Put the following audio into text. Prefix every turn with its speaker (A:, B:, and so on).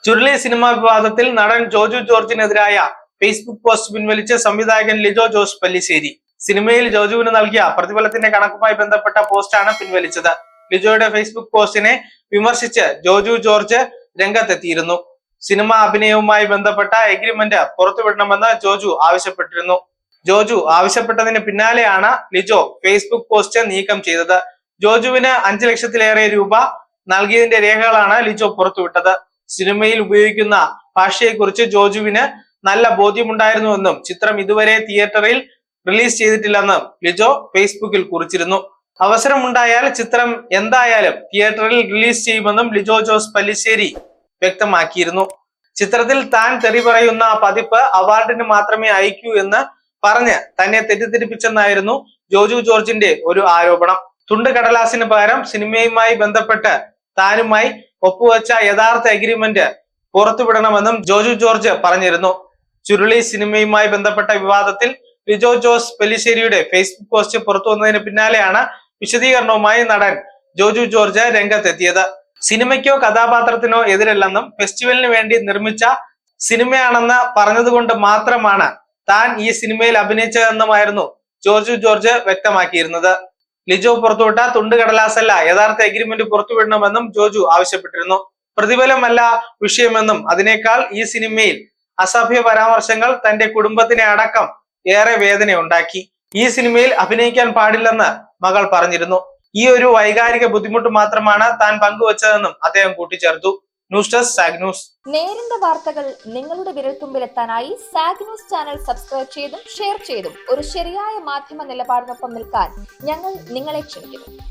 A: Churuli cinema വിവാദത്തിൽ നടൻ Joju ജോർജിനെതിരായ Facebook post പിൻവലിച്ച് സംവിധായകൻ ലിജോ ജോസ് പല്ലിശ്ശേരി. സിനിമയിൽ ജോജുവിന് നൽകിയ പ്രതിഫലത്തിന്റെ കണക്കുമായി ബന്ധപ്പെട്ട പോസ്റ്റാണ് പിൻവലിച്ചത്. ലിജോയുടെ ഫേസ്ബുക്ക് പോസ്റ്റിനെ വിമർശിച്ച് ജോജു ജോർജ് രംഗത്തെത്തിയിരുന്നു. സിനിമാ അഭിനയവുമായി ബന്ധപ്പെട്ട എഗ്രിമെന്റ് പുറത്തുവിടണമെന്ന് ജോജു ആവശ്യപ്പെട്ടിരുന്നു. ജോജു ആവശ്യപ്പെട്ടതിന് പിന്നാലെയാണ് ലിജോ ഫേസ്ബുക്ക് പോസ്റ്റ് നീക്കം ചെയ്തത്. ജോജുവിന് 5 ലക്ഷത്തിലേറെ രൂപ നൽകിയതിന്റെ രേഖകളാണ് ലിജോ പുറത്തുവിട്ടത്. സിനിമയിൽ ഉപയോഗിക്കുന്ന ഭാഷയെക്കുറിച്ച് ജോജുവിന് നല്ല ബോധ്യമുണ്ടായിരുന്നുവെന്നും ചിത്രം ഇതുവരെ തിയേറ്ററിൽ റിലീസ് ചെയ്തിട്ടില്ലെന്നും ലിജോ ഫേസ്ബുക്കിൽ കുറിച്ചിരുന്നു. അവസരമുണ്ടായാൽ ചിത്രം എന്തായാലും തിയേറ്ററിൽ റിലീസ് ചെയ്യുമെന്നും ലിജോ ജോസ് പല്ലിശ്ശേരി വ്യക്തമാക്കിയിരുന്നു. ചിത്രത്തിൽ താൻ തെറി പറയുന്ന പതിപ്പ് അവാർഡിന് മാത്രമേ അയക്കൂ എന്ന് പറഞ്ഞ് തന്നെ തെറ്റിദ്ധരിപ്പിച്ചെന്നായിരുന്നു ജോജു ജോർജിന്റെ ഒരു ആരോപണം. തുണ്ട് കടലാസിന് പകരം സിനിമയുമായി ബന്ധപ്പെട്ട് താനുമായി ഒപ്പുവെച്ച യഥാർത്ഥ എഗ്രിമെന്റ് പുറത്തുവിടണമെന്നും ജോജു ജോർജ് പറഞ്ഞിരുന്നു. ചുരുളി സിനിമയുമായി ബന്ധപ്പെട്ട വിവാദത്തിൽ ലിജോ ജോസ് പല്ലിശ്ശേരിയുടെ ഫേസ്ബുക്ക് പോസ്റ്റ് പുറത്തു വന്നതിന് പിന്നാലെയാണ് വിശദീകരണവുമായി നടൻ ജോജു ജോർജ് രംഗത്തെത്തിയത്. സിനിമയ്ക്കോ കഥാപാത്രത്തിനോ എതിരല്ലെന്നും ഫെസ്റ്റിവലിന് വേണ്ടി നിർമ്മിച്ച സിനിമയാണെന്ന് പറഞ്ഞതുകൊണ്ട് മാത്രമാണ് താൻ ഈ സിനിമയിൽ അഭിനയിച്ചതെന്നുമായിരുന്നു ജോർജു ജോർജ് വ്യക്തമാക്കിയിരുന്നത്. ലിജോ പുറത്തുവിട്ട തുണ്ട് കടലാസല്ല യഥാർത്ഥ എഗ്രിമെന്റ് പുറത്തുവിടണമെന്നും ജോജു ആവശ്യപ്പെട്ടിരുന്നു. പ്രതിഫലമല്ല വിഷയമെന്നും അതിനേക്കാൾ ഈ സിനിമയിൽ അസഭ്യ പരാമർശങ്ങൾ തന്റെ കുടുംബത്തിനെ അടക്കം ഏറെ വേദനയുണ്ടാക്കി. ഈ സിനിമയിൽ അഭിനയിക്കാൻ പാടില്ലെന്ന് മകൾ പറഞ്ഞിരുന്നു. ഈ ഒരു വൈകാരിക ബുദ്ധിമുട്ട് മാത്രമാണ് താൻ പങ്കുവച്ചതെന്നും അദ്ദേഹം കൂട്ടിച്ചേർത്തു. News desk zag news.
B: നേരിന്റെ വാർത്തകൾ നിങ്ങളുടെ വിരൽത്തുമ്പിലെത്താനായി സാഗ് ന്യൂസ് ചാനൽ സബ്സ്ക്രൈബ് ചെയ്തും ഷെയർ ചെയ്തും ഒരു ശരിയായ മാധ്യമ നിലപാടിനൊപ്പം നിൽക്കാൻ ഞങ്ങൾ നിങ്ങളെ ക്ഷണിക്കുന്നു.